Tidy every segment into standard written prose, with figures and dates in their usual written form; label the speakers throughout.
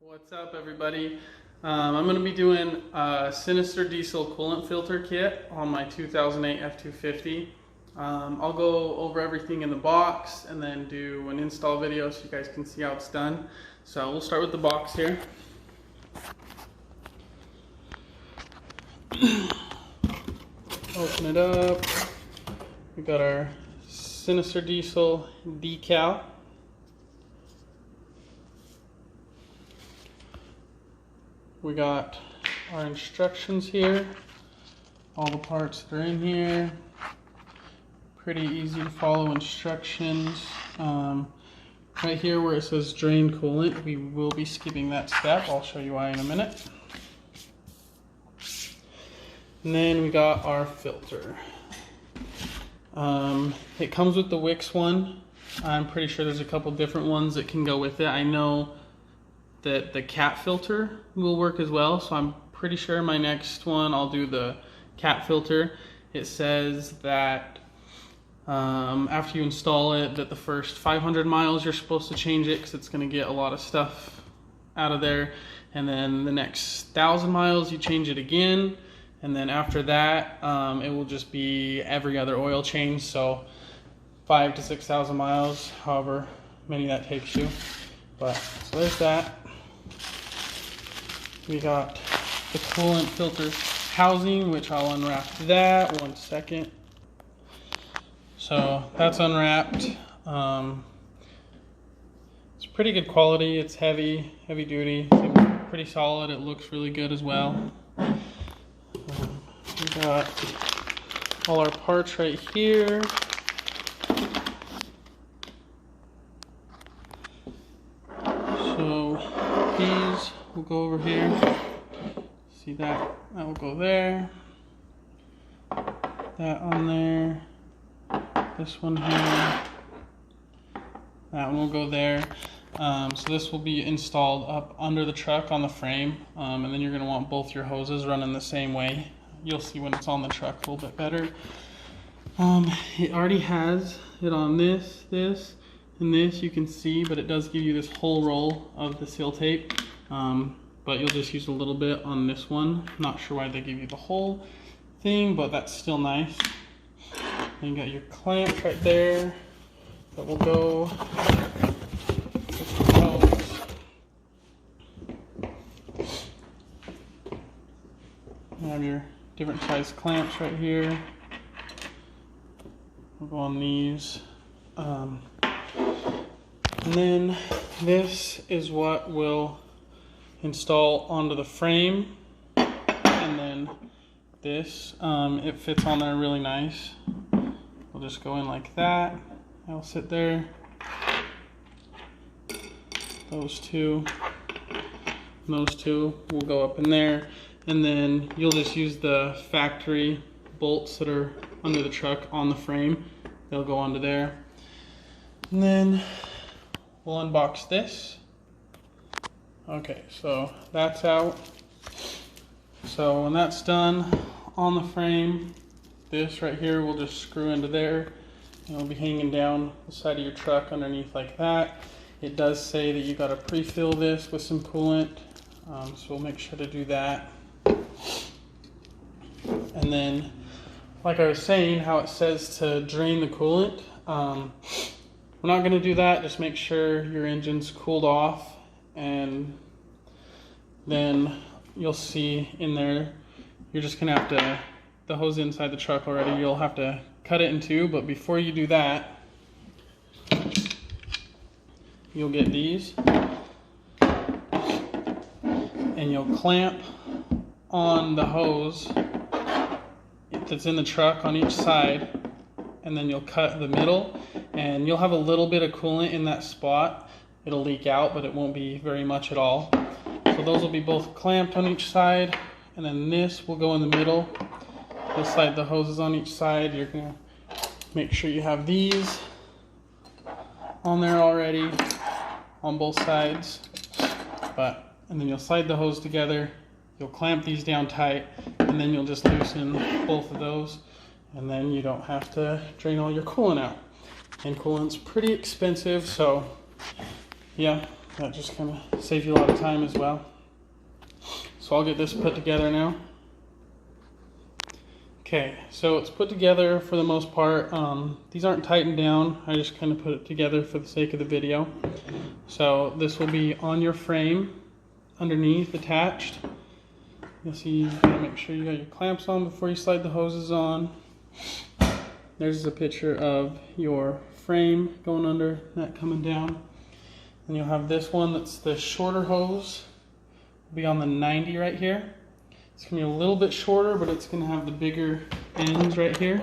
Speaker 1: What's up, everybody? I'm going to be doing a Sinister diesel coolant filter kit on my 2008 F250. I'll go over everything in the box and then do an install video so you guys can see how it's done. So we'll start with the box here. Open it up. We got our Sinister diesel decal. We got our instructions here, all the parts that are in here. Pretty easy to follow instructions. Right here where it says drain coolant, we will be skipping that step. I'll show you why in a minute. And then we got our filter. It comes with the Wix one. I'm pretty sure there's a couple different ones that can go with it. I know that the cat filter will work as well, so I'm pretty sure my next one I'll do the cat filter. It says that after you install it, that the first 500 miles you're supposed to change it because it's going to get a lot of stuff out of there, and then the next 1,000 miles you change it again, and then after that it will just be every other oil change, so 5,000 to 6,000 miles, however many that takes you. But so there's that. We got the coolant filter housing, which I'll unwrap that. 1 second. So that's unwrapped. It's pretty good quality. It's heavy duty. It's pretty solid. It looks really good as well. We got all our parts right here. So these will go over here. See that? That will go there. That on there. This one here. That one will go there. So this will be installed up under the truck on the frame. And then you're going to want both your hoses running the same way. You'll see when it's on the truck a little bit better. It already has it on this, and this, you can see, but it does give you this whole roll of the seal tape. But you'll just use a little bit on this one. Not sure why they give you the whole thing, but that's still nice. And you got your clamps right there that will go with the hose. You have your different size clamps right here. We'll go on these. And then this is what will install onto the frame, and then this, it fits on there really nice. We'll just go in like that. That'll sit there. Those two will go up in there, and then you'll just use the factory bolts that are under the truck on the frame. They'll go onto there. And then we'll unbox this. Okay, so that's out. So when that's done on the frame, this right here will just screw into there, and it'll be hanging down the side of your truck underneath like that. It does say that you got to pre-fill this with some coolant, so we'll make sure to do that. And then, like I was saying, how it says to drain the coolant, we're not going to do that. Just make sure your engine's cooled off, and then you'll see in there, you're just going to have to, the hose inside the truck already, you'll have to cut it in two, but before you do that, you'll get these, and you'll clamp on the hose that's in the truck on each side, and then you'll cut the middle, and you'll have a little bit of coolant in that spot. It'll leak out, but it won't be very much at all. So those will be both clamped on each side, and then this will go in the middle. You'll slide the hoses on each side. You're gonna make sure you have these on there already on both sides. And then you'll slide the hose together. You'll clamp these down tight, and then you'll just loosen both of those, and then you don't have to drain all your coolant out. And coolant's pretty expensive, so yeah, That just kind of saves you a lot of time as well. So I'll get this put together now. Okay, so it's put together for the most part. These aren't tightened down. I just kind of put it together for the sake of the video. So this will be on your frame, underneath, attached. You'll see you gotta make sure you got your clamps on before you slide the hoses on. There's a picture of your frame going under, that coming down. And you'll have this one that's the shorter hose. It'll be on the 90 right here. It's gonna be a little bit shorter, but it's gonna have the bigger ends right here.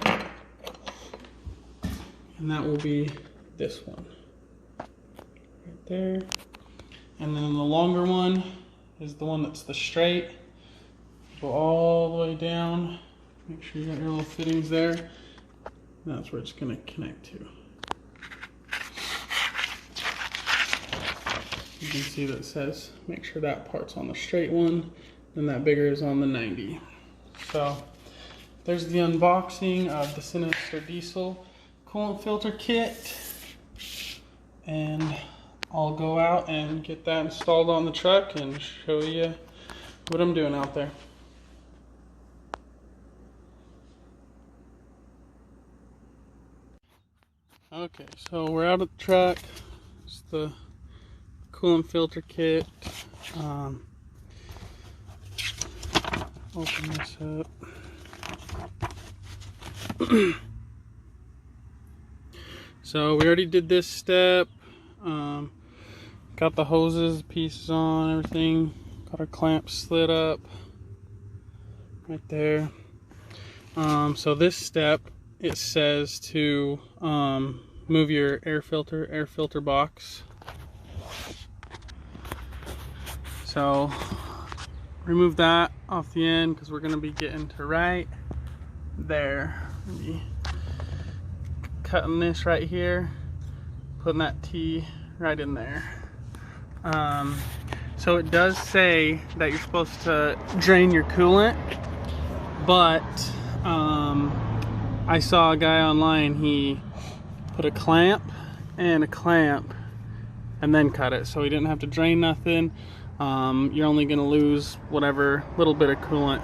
Speaker 1: And that will be this one. Right there. And then the longer one is the one that's the straight. Go all the way down. Make sure you got your little fittings there. That's where it's going to connect to. You can see that it says make sure that part's on the straight one, and that bigger is on the 90. So there's the unboxing of the Sinister Diesel Coolant Filter Kit, and I'll go out and get that installed on the truck and show you what I'm doing out there. Okay, so we're out of the truck. It's the coolant filter kit. Open this up. So we already did this step. Got the hoses, pieces on, everything. Got our clamps slid up right there. So this step, it says to move your air filter box. So remove that off the end because we're going to be getting to right there. Be cutting this right here, putting that T right in there. So it does say that you're supposed to drain your coolant, but I saw a guy online, he put a clamp and then cut it, so he didn't have to drain nothing. You're only going to lose whatever little bit of coolant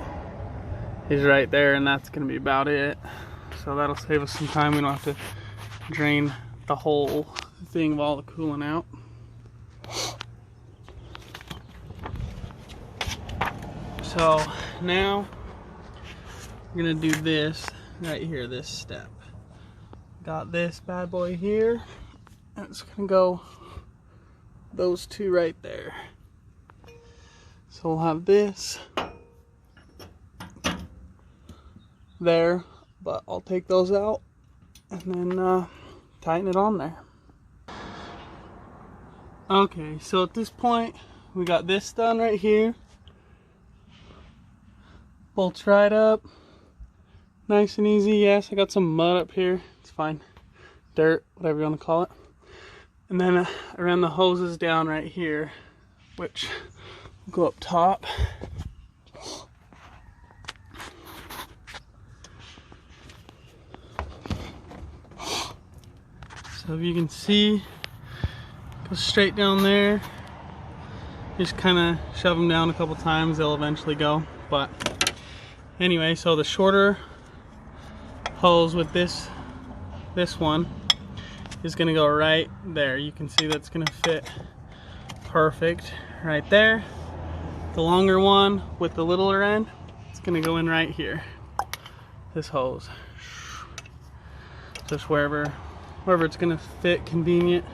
Speaker 1: is right there, and that's going to be about it. So that'll save us some time. We don't have to drain the whole thing of all the coolant out. So now we're going to do this right here, this step. Got this bad boy here, and it's going to go those two right there. So we'll have this there, but I'll take those out and then tighten it on there. Okay, so at this point we got this done right here. Bolts right up, nice and easy. Yes, I got some mud up here, it's fine, dirt, whatever you want to call it. And then I ran the hoses down right here, which will go up top. So if you can see, go straight down there. Just kind of shove them down a couple times, they'll eventually go. But anyway, so the shorter hose with this one is going to go right there. You can see that's going to fit perfect right there. The longer one with the littler end, it's going to go in right here, this hose, just wherever it's going to fit convenient.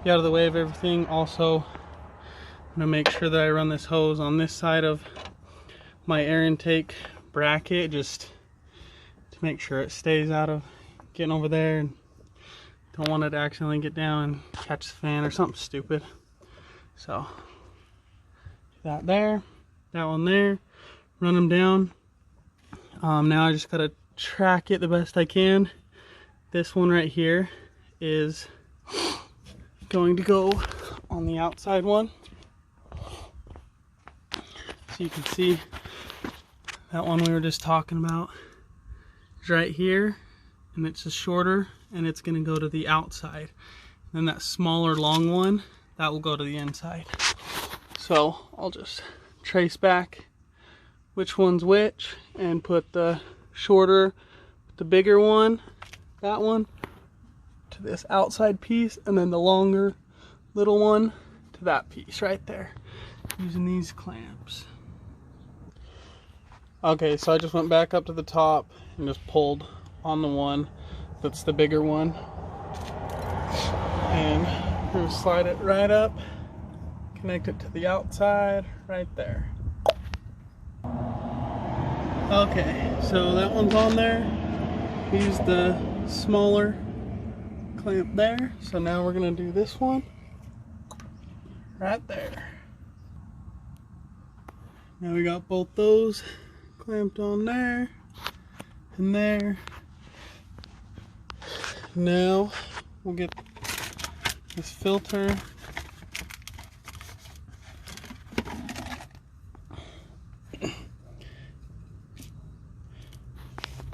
Speaker 1: Be out of the way of everything. Also, I'm going to make sure that I run this hose on this side of my air intake bracket, just to make sure it stays out of getting over there, and don't want it to accidentally get down and catch the fan or something stupid. So that there, that one there, run them down. Now I just gotta track it the best I can. This one right here is going to go on the outside one. So you can see that one we were just talking about is right here, and it's just shorter, and it's going to go to the outside. And then that smaller long one that will go to the inside. So I'll just trace back which one's which and put the shorter, the bigger one, that one, to this outside piece, and then the longer little one to that piece right there, using these clamps. Okay, so I just went back up to the top and just pulled on the one that's the bigger one, and we're gonna slide it right up, connect it to the outside right there. Okay, so that one's on there. Use the smaller clamp there. So now we're gonna do this one right there. Now we got both those clamped on there and there. Now we'll get this filter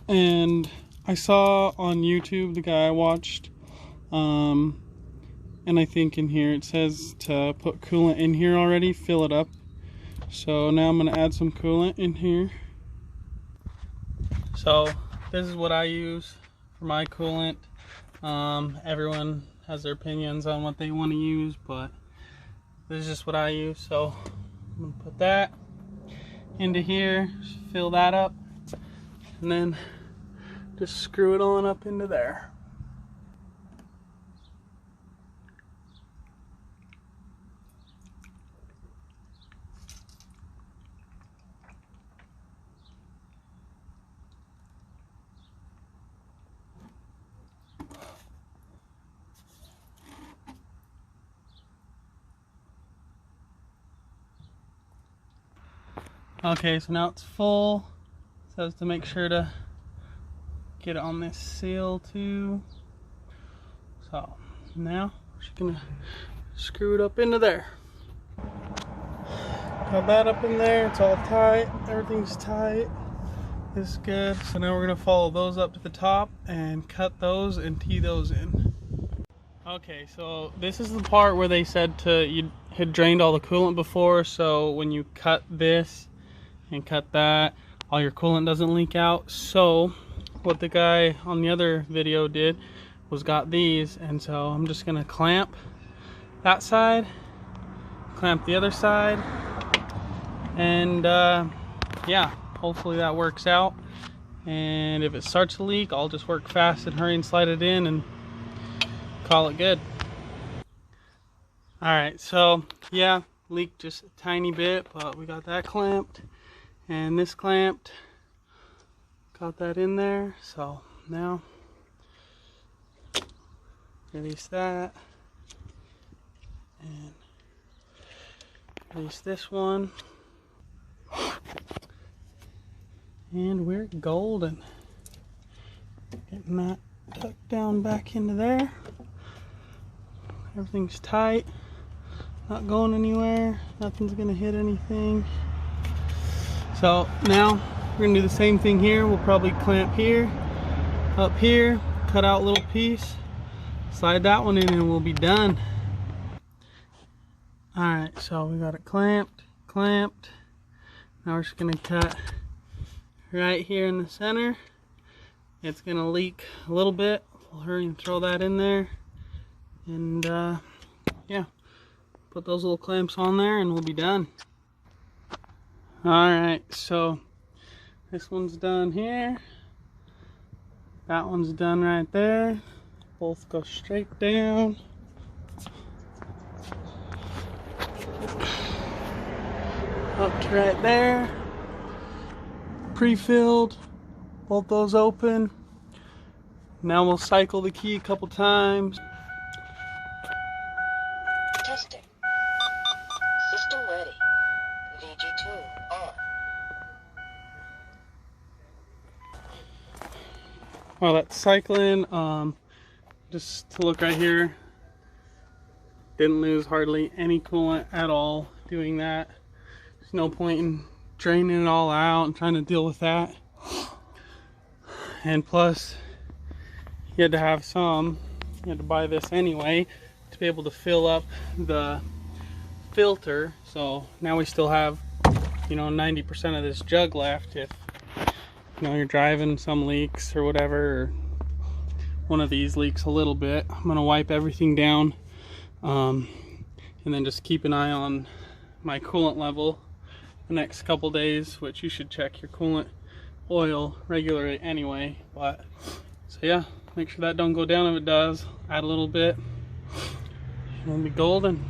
Speaker 1: and I saw on YouTube, the guy I watched, and I think in here it says to put coolant in here already, fill it up. So now I'm going to add some coolant in here. So this is what I use for my coolant. Everyone has their opinions on what they want to use, but this is just what I use. So I'm going to put that into here, fill that up, and then just screw it on up into there. Okay, so now it's full. It says to make sure to get it on this seal too. So now we're just gonna screw it up into there. Got that up in there, it's all tight, everything's tight. This is good. So now we're gonna follow those up to the top and cut those and tee those in. Okay, so this is the part where they said you had drained all the coolant before, so when you cut this and cut that, all your coolant doesn't leak out. So what the guy on the other video did was got these, and so I'm just gonna clamp that side, clamp the other side, and yeah, hopefully that works out. And if it starts to leak, I'll just work fast and hurry and slide it in and call it good. Alright, so yeah, leaked just a tiny bit, but we got that clamped and this clamped. Got that in there. So now release that and release this one, and we're golden. Getting that tucked down back into there. Everything's tight, not going anywhere, nothing's gonna hit anything. So now we're gonna do the same thing here. We'll probably clamp here, up here, cut out a little piece, slide that one in, and we'll be done. Alright, so we got it clamped. Now we're just gonna cut right here in the center. It's gonna leak a little bit. We'll hurry and throw that in there. And yeah, put those little clamps on there and we'll be done. Alright, so this one's done here. That one's done right there. Both go straight down. Up to right there. Pre-filled. Both those open. Now we'll cycle the key a couple times.
Speaker 2: Testing. System ready. VG2 on.
Speaker 1: While that's cycling, just to look right here, didn't lose hardly any coolant at all doing that. There's no point in draining it all out and trying to deal with that. And plus, you had to have some, you had to buy this anyway to be able to fill up the filter. So now we still have, you know, 90% of this jug left. If you know you're driving, some leaks or whatever, or one of these leaks a little bit, I'm gonna wipe everything down, and then just keep an eye on my coolant level the next couple days, which you should check your coolant oil regularly anyway. But so yeah, make sure that don't go down. If it does, add a little bit, and we'll be golden.